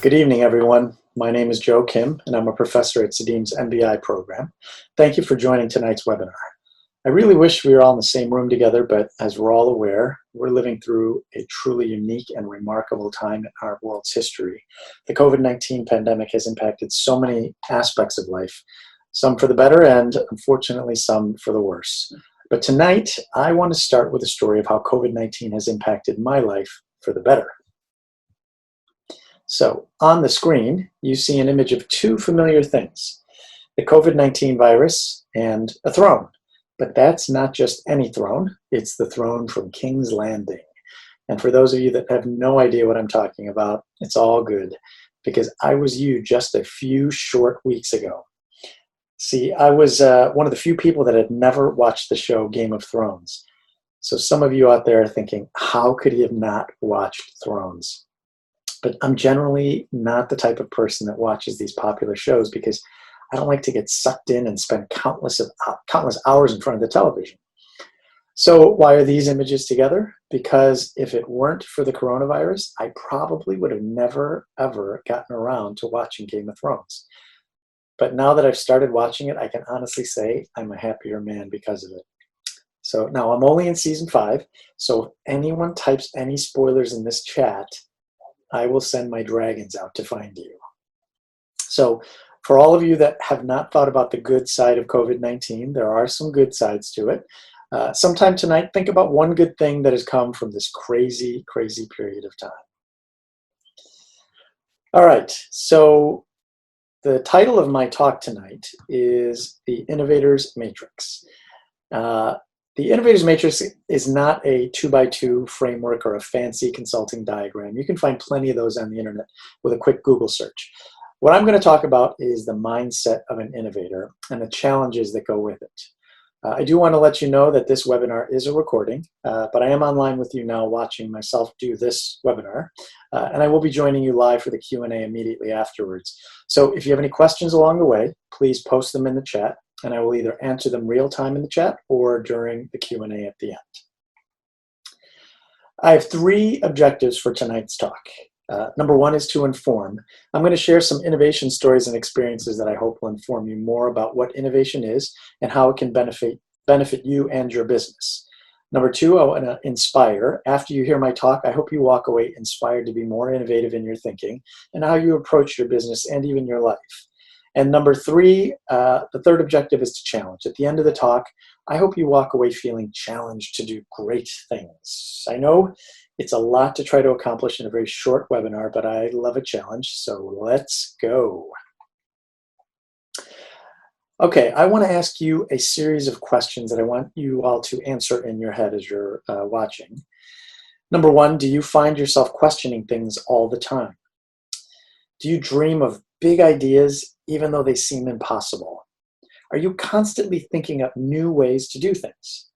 Good evening, everyone. My name is Joe Kim, and I'm a professor at CEDIM's MBI program. Thank you for joining tonight's webinar. I really wish we were all in the same room together, but as we're all aware, we're living through a truly unique and remarkable time in our world's history. The COVID-19 pandemic has impacted so many aspects of life, some for the better and, unfortunately, some for the worse. But tonight, I want to start with a story of how COVID-19 has impacted my life for the better. So, on the screen, you see an image of two familiar things, the COVID-19 virus and a throne. But that's not just any throne, it's the throne from King's Landing. And for those of you that have no idea what I'm talking about, it's all good, because I was you just a few short weeks ago. See, I was one of the few people that had never watched the show Game of Thrones. So some of you out there are thinking, how could he have not watched Thrones? But I'm generally not the type of person that watches these popular shows because I don't like to get sucked in and spend countless hours in front of the television. So why are these images together? Because if it weren't for the coronavirus, I probably would have never, ever gotten around to watching Game of Thrones. But now that I've started watching it, I can honestly say I'm a happier man because of it. So now I'm only in season 5, so if anyone types any spoilers in this chat, I will send my dragons out to find you. So for all of you that have not thought about the good side of COVID-19, there are some good sides to it. Sometime tonight, think about one good thing that has come from this crazy, crazy period of time. All right, so the title of my talk tonight is The Innovator's Matrix. The Innovator's Matrix is not a 2x2 framework or a fancy consulting diagram. You can find plenty of those on the internet with a quick Google search. What I'm going to talk about is the mindset of an innovator and the challenges that go with it. I do want to let you know that this webinar is a recording, but I am online with you now watching myself do this webinar, and I will be joining you live for the Q&A immediately afterwards. So if you have any questions along the way, please post them in the chat, and I will either answer them real time in the chat or during the Q&A at the end. I have 3 objectives for tonight's talk. Number 1 is to inform. I'm going to share some innovation stories and experiences that I hope will inform you more about what innovation is and how it can benefit you and your business. Number 2, I want to inspire. After you hear my talk, I hope you walk away inspired to be more innovative in your thinking and how you approach your business and even your life. And number 3, the third objective is to challenge. At the end of the talk, I hope you walk away feeling challenged to do great things. I know it's a lot to try to accomplish in a very short webinar, but I love a challenge, so let's go. Okay, I want to ask you a series of questions that I want you all to answer in your head as you're watching. Number 1, do you find yourself questioning things all the time? Do you dream of big ideas even though they seem impossible? Are you constantly thinking up new ways to do things?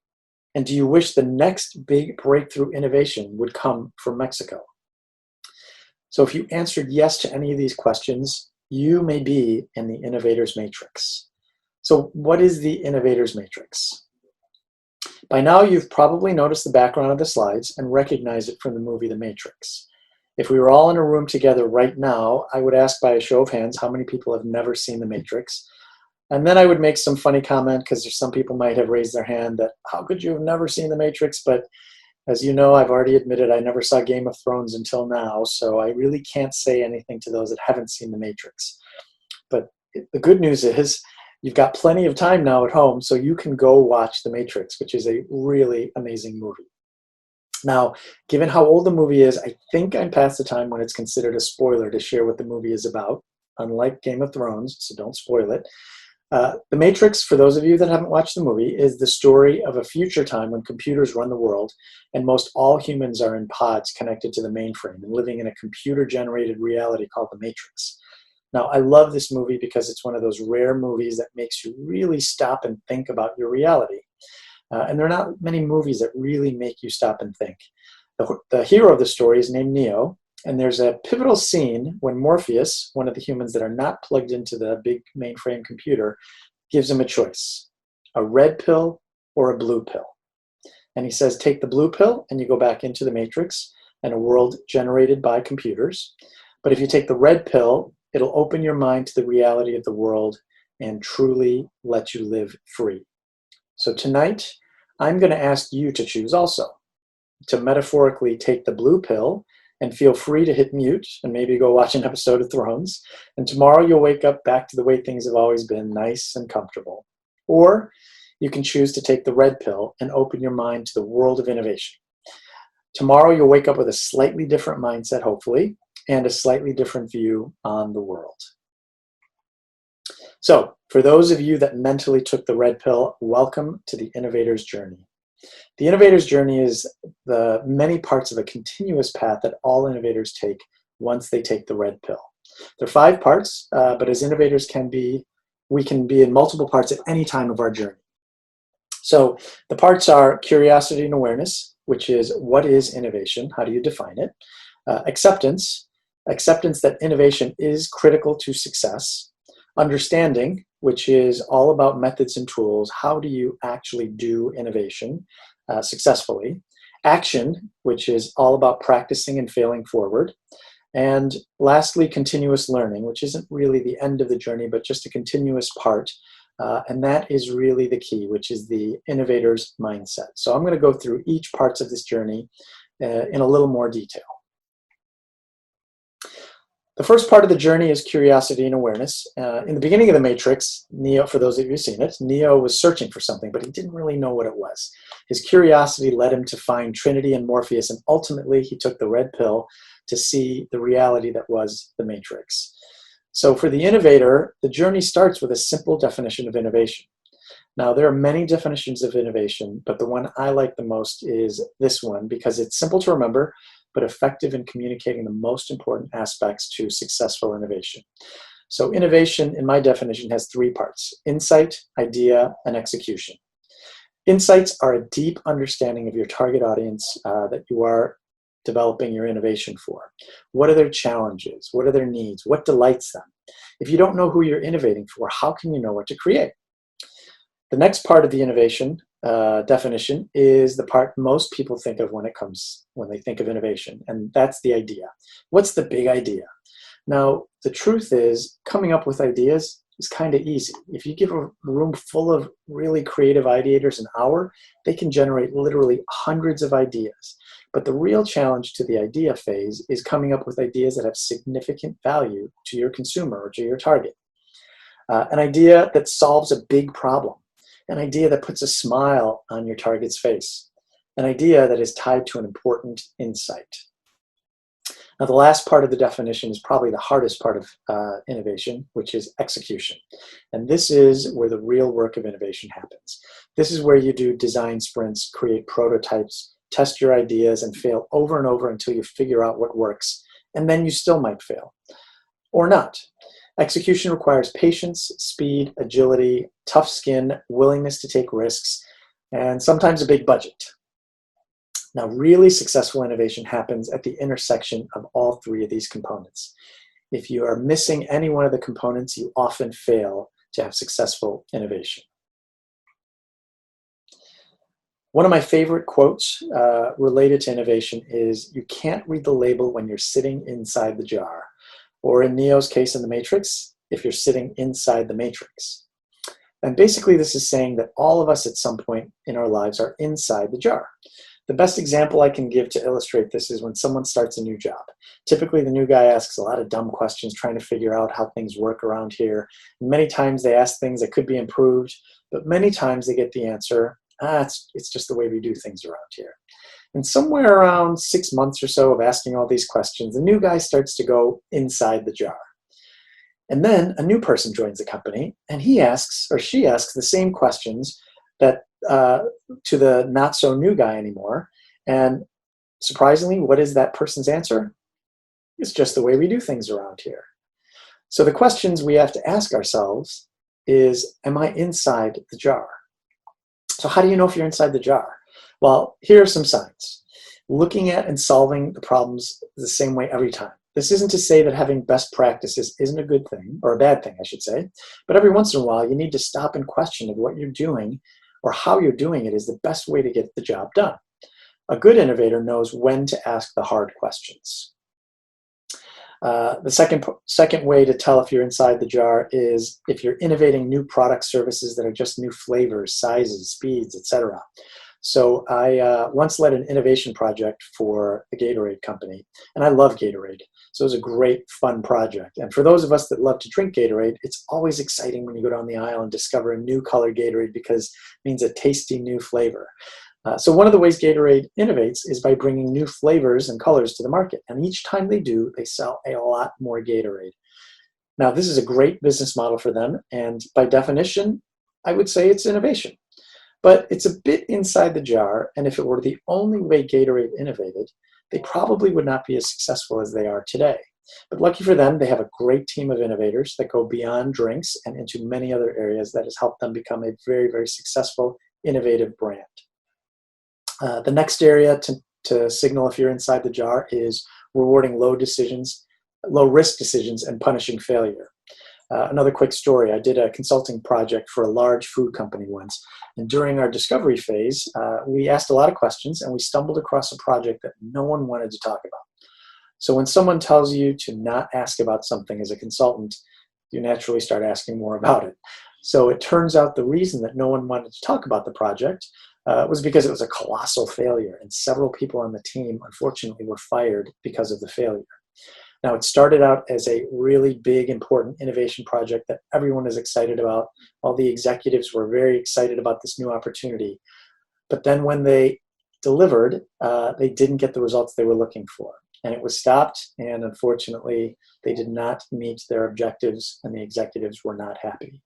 And do you wish the next big breakthrough innovation would come from Mexico? So if you answered yes to any of these questions, you may be in the Innovator's Matrix. So what is the Innovator's Matrix? By now, you've probably noticed the background of the slides and recognized it from the movie The Matrix. If we were all in a room together right now, I would ask by a show of hands how many people have never seen The Matrix. And then I would make some funny comment because there's some people might have raised their hand that, how could you have never seen The Matrix? But as you know, I've already admitted I never saw Game of Thrones until now, so I really can't say anything to those that haven't seen The Matrix. But the good news is you've got plenty of time now at home, so you can go watch The Matrix, which is a really amazing movie. Now, given how old the movie is, I think I'm past the time when it's considered a spoiler to share what the movie is about, unlike Game of Thrones, so don't spoil it. The Matrix, for those of you that haven't watched the movie, is the story of a future time when computers run the world and most all humans are in pods connected to the mainframe and living in a computer-generated reality called the Matrix. Now, I love this movie because it's one of those rare movies that makes you really stop and think about your reality. And there are not many movies that really make you stop and think. The hero of the story is named Neo, and there's a pivotal scene when Morpheus, one of the humans that are not plugged into the big mainframe computer, gives him a choice, a red pill or a blue pill. And he says, take the blue pill and you go back into the Matrix, and a world generated by computers. But if you take the red pill, it'll open your mind to the reality of the world and truly let you live free. So tonight, I'm going to ask you to choose also, to metaphorically take the blue pill and feel free to hit mute and maybe go watch an episode of Thrones. And tomorrow you'll wake up back to the way things have always been, nice and comfortable. Or you can choose to take the red pill and open your mind to the world of innovation. Tomorrow you'll wake up with a slightly different mindset, hopefully, and a slightly different view on the world. So, for those of you that mentally took the red pill, welcome to the Innovator's Journey. The Innovator's Journey is the many parts of a continuous path that all innovators take once they take the red pill. There are 5 parts, but as innovators we can be in multiple parts at any time of our journey. So the parts are curiosity and awareness, which is what is innovation? How do you define it? Acceptance that innovation is critical to success. Understanding, which is all about methods and tools. How do you actually do innovation successfully? Action, which is all about practicing and failing forward. And lastly, continuous learning, which isn't really the end of the journey, but just a continuous part. And that is really the key, which is the innovator's mindset. So I'm going to go through each parts of this journey in a little more detail. The first part of the journey is curiosity and awareness. In the beginning of the Matrix, Neo, for those of you who've seen it, Neo was searching for something, but he didn't really know what it was. His curiosity led him to find Trinity and Morpheus, and ultimately he took the red pill to see the reality that was the Matrix. So for the innovator, the journey starts with a simple definition of innovation. Now, there are many definitions of innovation, but the one I like the most is this one because it's simple to remember, but effective in communicating the most important aspects to successful innovation. So innovation, in my definition, has 3 parts: insight, idea, and execution. Insights are a deep understanding of your target audience that you are developing your innovation for. What are their challenges? What are their needs? What delights them? If you don't know who you're innovating for, how can you know what to create? The next part of the innovation definition is the part most people think of when they think of innovation, and that's the idea. What's the big idea? Now, the truth is, coming up with ideas is kind of easy. If you give a room full of really creative ideators an hour, they can generate literally hundreds of ideas. But the real challenge to the idea phase is coming up with ideas that have significant value to your consumer or to your target. An idea that solves a big problem. An idea that puts a smile on your target's face. An idea that is tied to an important insight. Now, the last part of the definition is probably the hardest part of innovation, which is execution. And this is where the real work of innovation happens. This is where you do design sprints, create prototypes, test your ideas, and fail over and over until you figure out what works. And then you still might fail, or not. Execution requires patience, speed, agility, tough skin, willingness to take risks, and sometimes a big budget. Now, really successful innovation happens at the intersection of all 3 of these components. If you are missing any one of the components, you often fail to have successful innovation. One of my favorite quotes related to innovation is, "You can't read the label when you're sitting inside the jar." Or in Neo's case in the Matrix, if you're sitting inside the Matrix. And basically this is saying that all of us at some point in our lives are inside the jar. The best example I can give to illustrate this is when someone starts a new job. Typically the new guy asks a lot of dumb questions trying to figure out how things work around here. And many times they ask things that could be improved, but many times they get the answer, it's just the way we do things around here. And somewhere around 6 months or so of asking all these questions, the new guy starts to go inside the jar. And then a new person joins the company, and he asks, or she asks, the same questions that to the not so new guy anymore. And surprisingly, what is that person's answer? It's just the way we do things around here. So the questions we have to ask ourselves is, am I inside the jar? So how do you know if you're inside the jar? Well, here are some signs. Looking at and solving the problems the same way every time. This isn't to say that having best practices isn't a good thing, or a bad thing, I should say, but every once in a while you need to stop and question if what you're doing or how you're doing it is the best way to get the job done. A good innovator knows when to ask the hard questions. The second way to tell if you're inside the jar is if you're innovating new product services that are just new flavors, sizes, speeds, etc. So I once led an innovation project for the Gatorade company, and I love Gatorade. So it was a great, fun project. And for those of us that love to drink Gatorade, it's always exciting when you go down the aisle and discover a new color Gatorade because it means a tasty new flavor. So one of the ways Gatorade innovates is by bringing new flavors and colors to the market. And each time they do, they sell a lot more Gatorade. Now, this is a great business model for them. And by definition, I would say it's innovation. But it's a bit inside the jar. And if it were the only way Gatorade innovated, they probably would not be as successful as they are today. But lucky for them, they have a great team of innovators that go beyond drinks and into many other areas that has helped them become a very, very successful, innovative brand. The next area to signal if you're inside the jar is rewarding low risk decisions and punishing failure. Another quick story, I did a consulting project for a large food company once, and during our discovery phase, we asked a lot of questions and we stumbled across a project that no one wanted to talk about. So when someone tells you to not ask about something as a consultant, you naturally start asking more about it. So it turns out the reason that no one wanted to talk about the project was because it was a colossal failure, and several people on the team, unfortunately, were fired because of the failure. Now, it started out as a really big, important innovation project that everyone is excited about. All the executives were very excited about this new opportunity. But then when they delivered, they didn't get the results they were looking for. And it was stopped, and unfortunately, they did not meet their objectives, and the executives were not happy.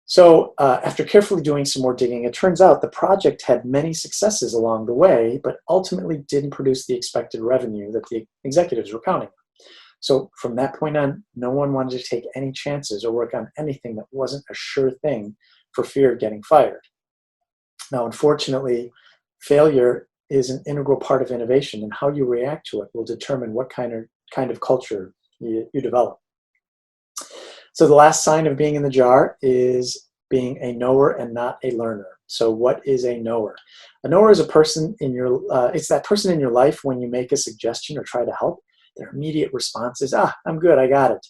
So after carefully doing some more digging, it turns out the project had many successes along the way, but ultimately didn't produce the expected revenue that the executives were counting on. So from that point on, no one wanted to take any chances or work on anything that wasn't a sure thing for fear of getting fired. Now, unfortunately, failure is an integral part of innovation, and how you react to it will determine what kind of culture you develop. So the last sign of being in the jar is being a knower and not a learner. So what is a knower? A knower is a person in your, it's that person in your life when you make a suggestion or try to help, their immediate response is, I'm good, I got it.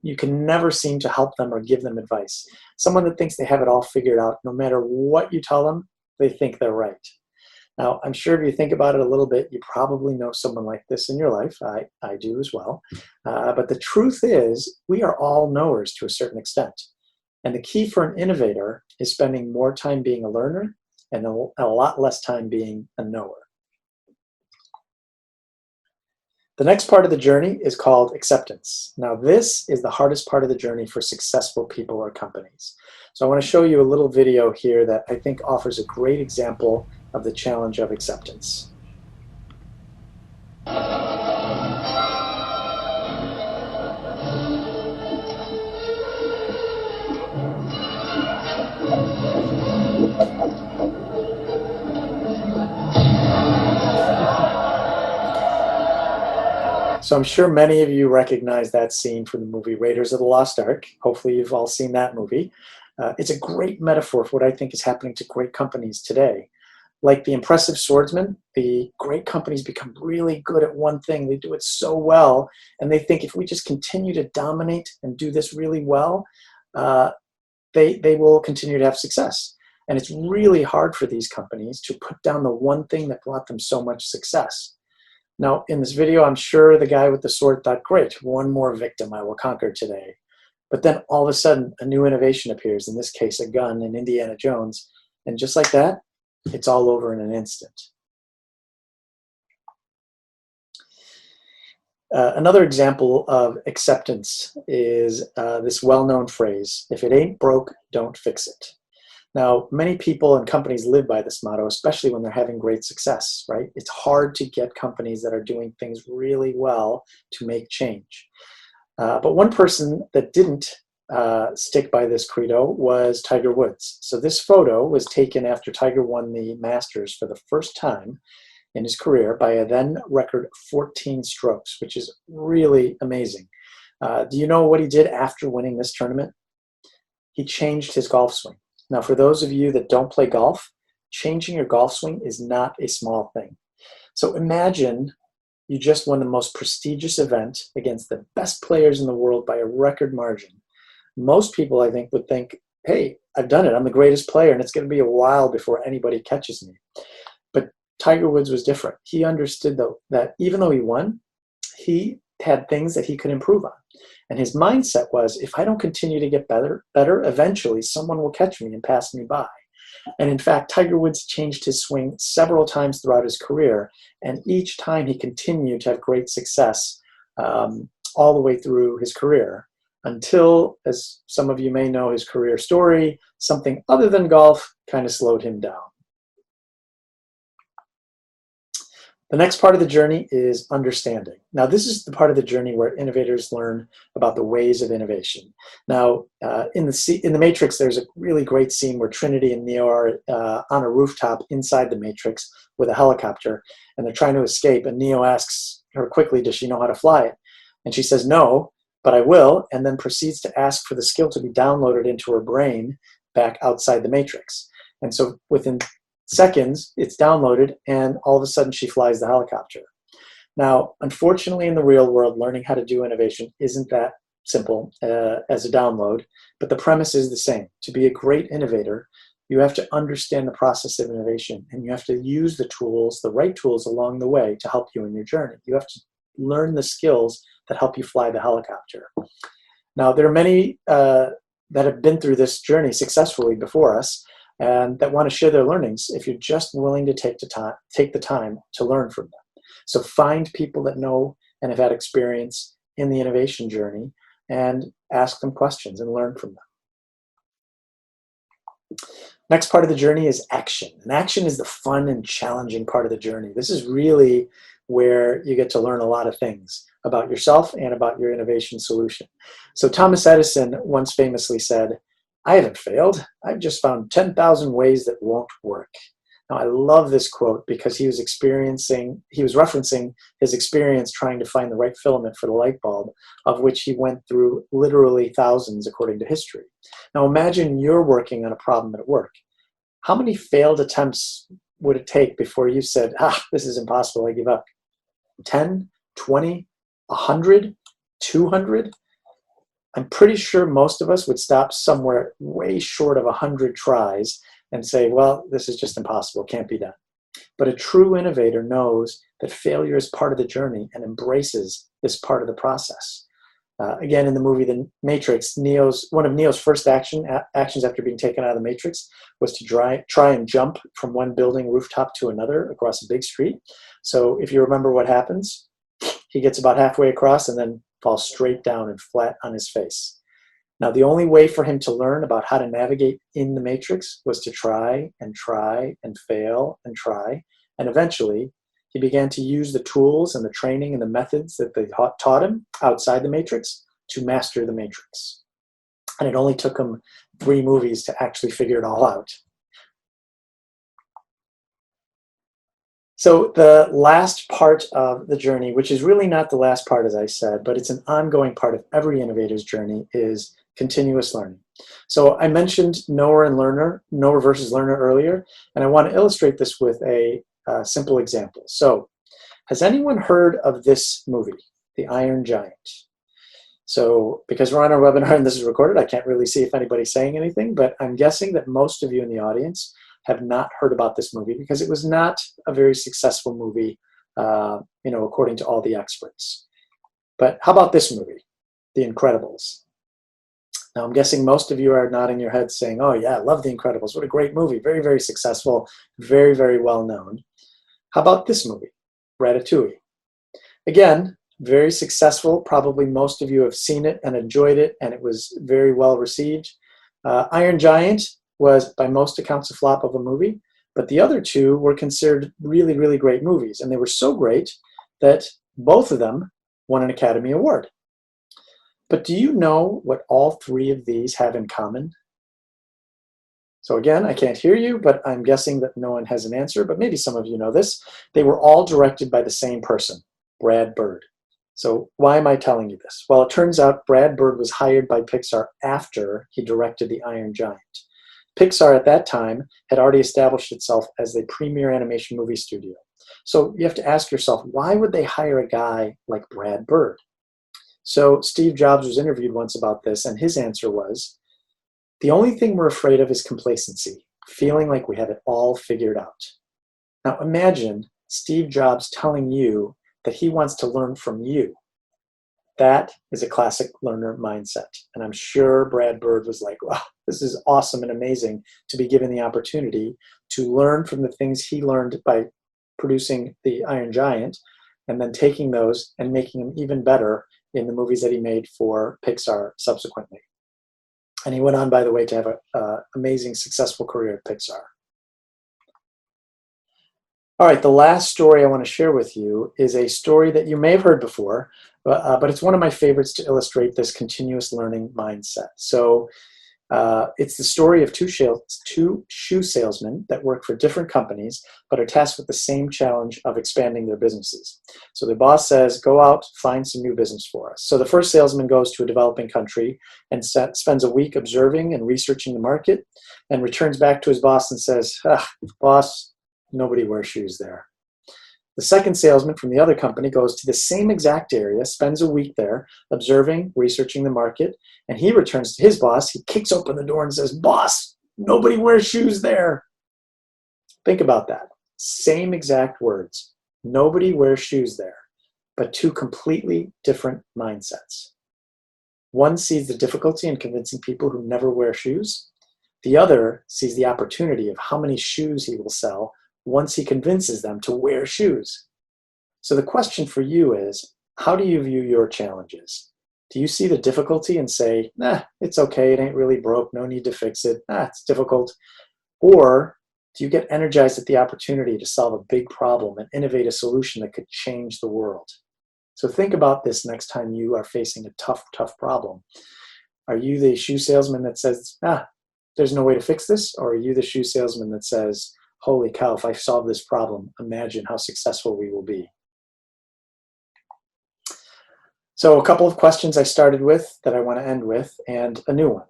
You can never seem to help them or give them advice. Someone that thinks they have it all figured out, no matter what you tell them, they think they're right. Now, I'm sure if you think about it a little bit, you probably know someone like this in your life. I do as well. But the truth is, we are all knowers to a certain extent. And the key for an innovator is spending more time being a learner and a lot less time being a knower. The next part of the journey is called acceptance. Now, this is the hardest part of the journey for successful people or companies. So I want to show you a little video here that I think offers a great example of the challenge of acceptance. So I'm sure many of you recognize that scene from the movie Raiders of the Lost Ark. Hopefully you've all seen that movie. It's a great metaphor for what I think is happening to great companies today. Like the impressive swordsman, the great companies become really good at one thing. They do it so well, and they think if we just continue to dominate and do this really well, they will continue to have success. And it's really hard for these companies to put down the one thing that brought them so much success. Now, in this video, I'm sure the guy with the sword thought, great, one more victim I will conquer today. But then all of a sudden, a new innovation appears, in this case, a gun in Indiana Jones. And just like that, it's all over in an instant. Another example of acceptance is this well-known phrase, if it ain't broke, don't fix it. Now, many people and companies live by this motto, especially when they're having great success, right? It's hard to get companies that are doing things really well to make change. But one person that didn't stick by this credo was Tiger Woods. So this photo was taken after Tiger won the Masters for the first time in his career by a then record 14 strokes, which is really amazing. Do you know what he did after winning this tournament? He changed his golf swing. Now, for those of you that don't play golf, changing your golf swing is not a small thing. So imagine you just won the most prestigious event against the best players in the world by a record margin. Most people, I think, would think, hey, I've done it. I'm the greatest player, and it's going to be a while before anybody catches me. But Tiger Woods was different. He understood, though, that even though he won, he had things that he could improve on. And his mindset was, if I don't continue to get better, eventually someone will catch me and pass me by. And in fact, Tiger Woods changed his swing several times throughout his career, and each time he continued to have great success all the way through his career until, as some of you may know his career story, something other than golf kind of slowed him down. The next part of the journey is understanding. Now, this is the part of the journey where innovators learn about the ways of innovation. Now, in the Matrix, there's a really great scene where Trinity and Neo are on a rooftop inside the Matrix with a helicopter, and they're trying to escape. And Neo asks her quickly, does she know how to fly it? And she says, no, but I will, and then proceeds to ask for the skill to be downloaded into her brain back outside the Matrix. And so within seconds, it's downloaded, and all of a sudden she flies the helicopter. Now, unfortunately, in the real world, learning how to do innovation isn't that simple as a download, but the premise is the same. To be a great innovator, you have to understand the process of innovation, and you have to use the tools, the right tools along the way to help you in your journey. You have to learn the skills that help you fly the helicopter. Now, there are many that have been through this journey successfully before us, and that want to share their learnings if you're just willing to take the time to learn from them. So find people that know and have had experience in the innovation journey and ask them questions and learn from them. Next part of the journey is action. And action is the fun and challenging part of the journey. This is really where you get to learn a lot of things about yourself and about your innovation solution. So Thomas Edison once famously said, I haven't failed. I've just found 10,000 ways that won't work. Now, I love this quote because he was referencing his experience trying to find the right filament for the light bulb, of which he went through literally thousands according to history. Now, imagine you're working on a problem at work. How many failed attempts would it take before you said, this is impossible, I give up? 10, 20, 100, 200? I'm pretty sure most of us would stop somewhere way short of 100 tries and say, well, this is just impossible, can't be done. But a true innovator knows that failure is part of the journey and embraces this part of the process. Again, in the movie The Matrix, one of Neo's first actions after being taken out of the Matrix was to try and jump from one building rooftop to another across a big street. So if you remember what happens, he gets about halfway across and then falls straight down and flat on his face. Now, the only way for him to learn about how to navigate in the Matrix was to try and fail and try. And eventually, he began to use the tools and the training and the methods that they taught him outside the Matrix to master the Matrix. And it only took him 3 movies to actually figure it all out. So the last part of the journey, which is really not the last part, as I said, but it's an ongoing part of every innovator's journey, is continuous learning. So I mentioned knower versus learner earlier, and I want to illustrate this with a simple example. So has anyone heard of this movie, The Iron Giant? So because we're on our webinar and this is recorded, I can't really see if anybody's saying anything, but I'm guessing that most of you in the audience have not heard about this movie because it was not a very successful movie, according to all the experts. But how about this movie, The Incredibles? Now, I'm guessing most of you are nodding your heads saying, oh yeah, I love The Incredibles. What a great movie. Very, very successful, very, very well known. How about this movie, Ratatouille? Again, very successful. Probably most of you have seen it and enjoyed it, and it was very well received. Iron Giant was, by most accounts, a flop of a movie, but the other 2 were considered really, really great movies, and they were so great that both of them won an Academy Award. But do you know what all 3 of these have in common? So again, I can't hear you, but I'm guessing that no one has an answer, but maybe some of you know this. They were all directed by the same person, Brad Bird. So why am I telling you this? Well, it turns out Brad Bird was hired by Pixar after he directed The Iron Giant. Pixar at that time had already established itself as the premier animation movie studio. So you have to ask yourself, why would they hire a guy like Brad Bird? So Steve Jobs was interviewed once about this, and his answer was, the only thing we're afraid of is complacency, feeling like we have it all figured out. Now imagine Steve Jobs telling you that he wants to learn from you. That is a classic learner mindset. And I'm sure Brad Bird was like, wow, this is awesome and amazing to be given the opportunity to learn from the things he learned by producing the Iron Giant, and then taking those and making them even better in the movies that he made for Pixar subsequently. And he went on, by the way, to have an amazing, successful career at Pixar. All right, the last story I want to share with you is a story that you may have heard before, but it's one of my favorites to illustrate this continuous learning mindset. So it's the story of two shoe salesmen that work for different companies, but are tasked with the same challenge of expanding their businesses. So the boss says, go out, find some new business for us. So the first salesman goes to a developing country and spends a week observing and researching the market, and returns back to his boss and says, boss, nobody wears shoes there. The second salesman from the other company goes to the same exact area, spends a week there, observing, researching the market, and he returns to his boss. He kicks open the door and says, boss, nobody wears shoes there. Think about that. Same exact words. Nobody wears shoes there, but two completely different mindsets. One sees the difficulty in convincing people who never wear shoes. The other sees the opportunity of how many shoes he will sell once he convinces them to wear shoes. So the question for you is, how do you view your challenges? Do you see the difficulty and say, it's okay, it ain't really broke, no need to fix it, it's difficult? Or do you get energized at the opportunity to solve a big problem and innovate a solution that could change the world? So think about this next time you are facing a tough problem. Are you the shoe salesman that says, there's no way to fix this? Or are you the shoe salesman that says, holy cow, if I solve this problem, imagine how successful we will be? So a couple of questions I started with that I want to end with, and a new one.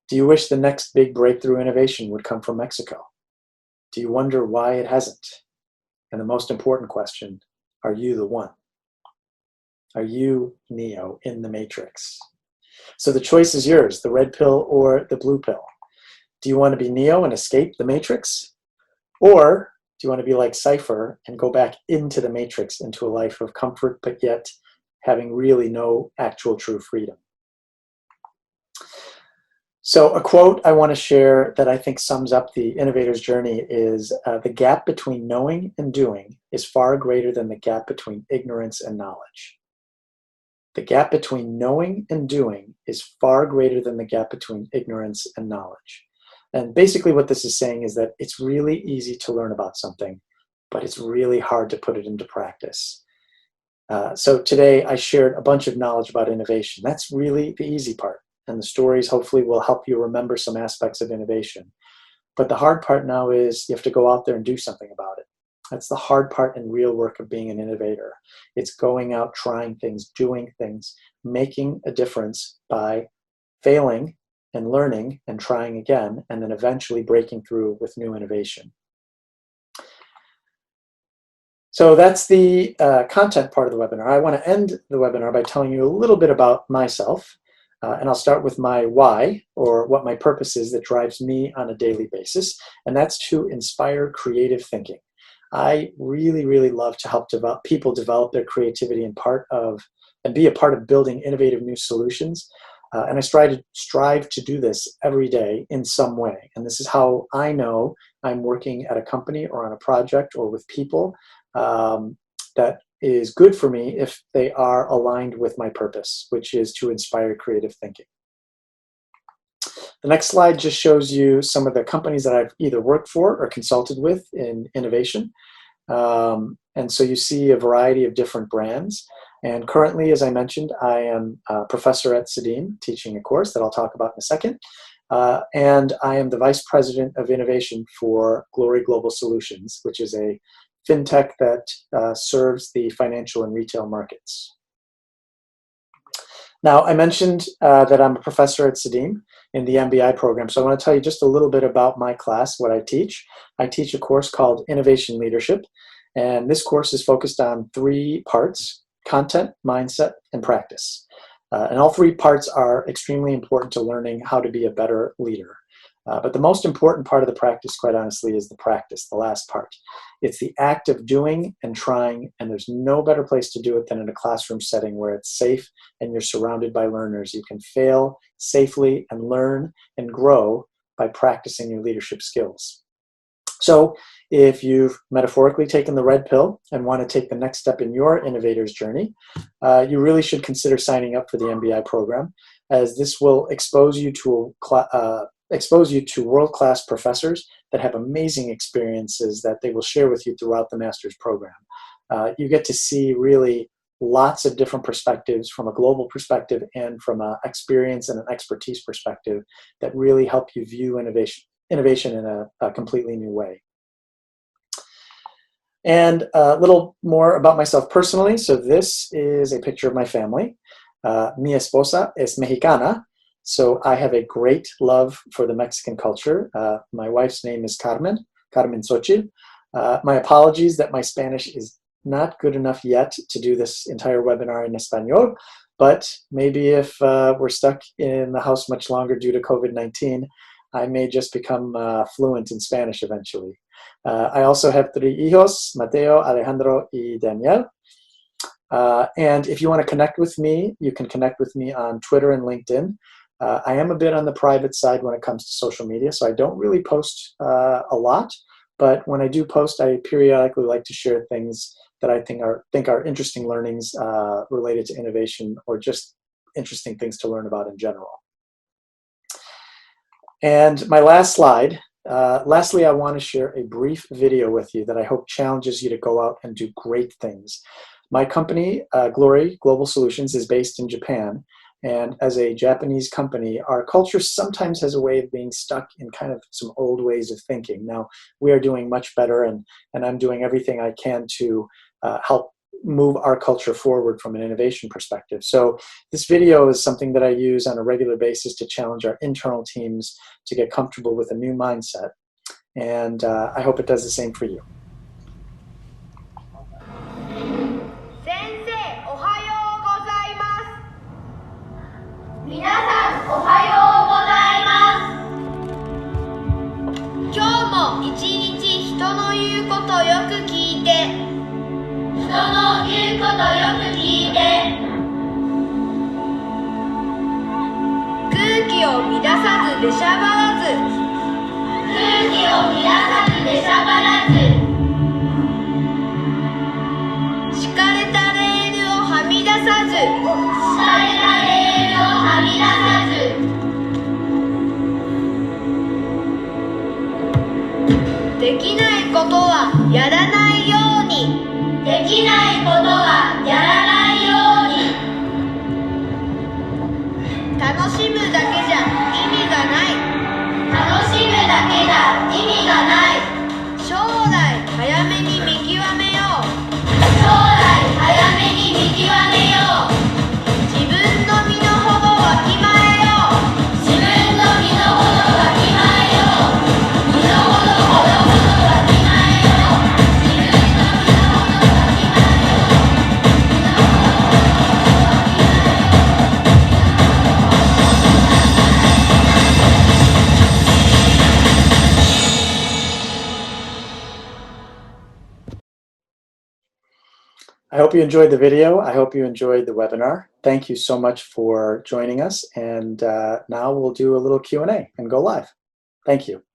Do you wish the next big breakthrough innovation would come from Mexico? Do you wonder why it hasn't? And the most important question, are you the one? Are you Neo in the Matrix? So the choice is yours, the red pill or the blue pill. Do you want to be Neo and escape the Matrix? Or do you want to be like Cypher and go back into the Matrix, into a life of comfort, but yet having really no actual true freedom? So a quote I want to share that I think sums up the innovator's journey is, the gap between knowing and doing is far greater than the gap between ignorance and knowledge. The gap between knowing and doing is far greater than the gap between ignorance and knowledge. And basically what this is saying is that it's really easy to learn about something, but it's really hard to put it into practice. So today I shared a bunch of knowledge about innovation. That's really the easy part. And the stories hopefully will help you remember some aspects of innovation. But the hard part now is you have to go out there and do something about it. That's the hard part and real work of being an innovator. It's going out, trying things, doing things, making a difference by failing and learning and trying again, and then eventually breaking through with new innovation. So that's the content part of the webinar. I want to end the webinar by telling you a little bit about myself. And I'll start with my why, or what my purpose is that drives me on a daily basis. And that's to inspire creative thinking. I really, really love to help people develop their creativity and be a part of building innovative new solutions. And I strive to do this every day in some way. And this is how I know I'm working at a company or on a project or with people that is good for me if they are aligned with my purpose, which is to inspire creative thinking. The next slide just shows you some of the companies that I've either worked for or consulted with in innovation. And so you see a variety of different brands. And currently, as I mentioned, I am a professor at CEDIM, teaching a course that I'll talk about in a second. And I am the Vice President of Innovation for Glory Global Solutions, which is a fintech that serves the financial and retail markets. Now, I mentioned that I'm a professor at CEDIM, in the MBI program. So I want to tell you just a little bit about my class, what I teach. I teach a course called Innovation Leadership, and this course is focused on 3 parts: content, mindset, and practice. And all 3 parts are extremely important to learning how to be a better leader. But the most important part of the practice, quite honestly, is the practice, the last part. It's the act of doing and trying, and there's no better place to do it than in a classroom setting where it's safe and you're surrounded by learners. You can fail safely and learn and grow by practicing your leadership skills. So if you've metaphorically taken the red pill and want to take the next step in your innovator's journey, you really should consider signing up for the MBI program, as this will expose you to world-class professors that have amazing experiences that they will share with you throughout the master's program. You get to see really lots of different perspectives from a global perspective and from an experience and an expertise perspective that really help you view innovation in a completely new way. And a little more about myself personally. So this is a picture of my family. Mi esposa es mexicana. So I have a great love for the Mexican culture. My wife's name is Carmen Xochitl. My apologies that my Spanish is not good enough yet to do this entire webinar in Espanol, but maybe if we're stuck in the house much longer due to COVID-19, I may just become fluent in Spanish eventually. I also have 3 hijos, Mateo, Alejandro, y Daniel. And if you want to connect with me, you can connect with me on Twitter and LinkedIn. I am a bit on the private side when it comes to social media, so I don't really post a lot, but when I do post, I periodically like to share things that I think are interesting learnings related to innovation, or just interesting things to learn about in general. And my last slide, lastly, I want to share a brief video with you that I hope challenges you to go out and do great things. My company, Glory Global Solutions, is based in Japan. And as a Japanese company, our culture sometimes has a way of being stuck in kind of some old ways of thinking. Now, we are doing much better, and I'm doing everything I can to help move our culture forward from an innovation perspective. So this video is something that I use on a regular basis to challenge our internal teams to get comfortable with a new mindset. And I hope it does the same for you. I hope you enjoyed the video. I hope you enjoyed the webinar. Thank you so much for joining us. And now we'll do a little Q&A and go live. Thank you.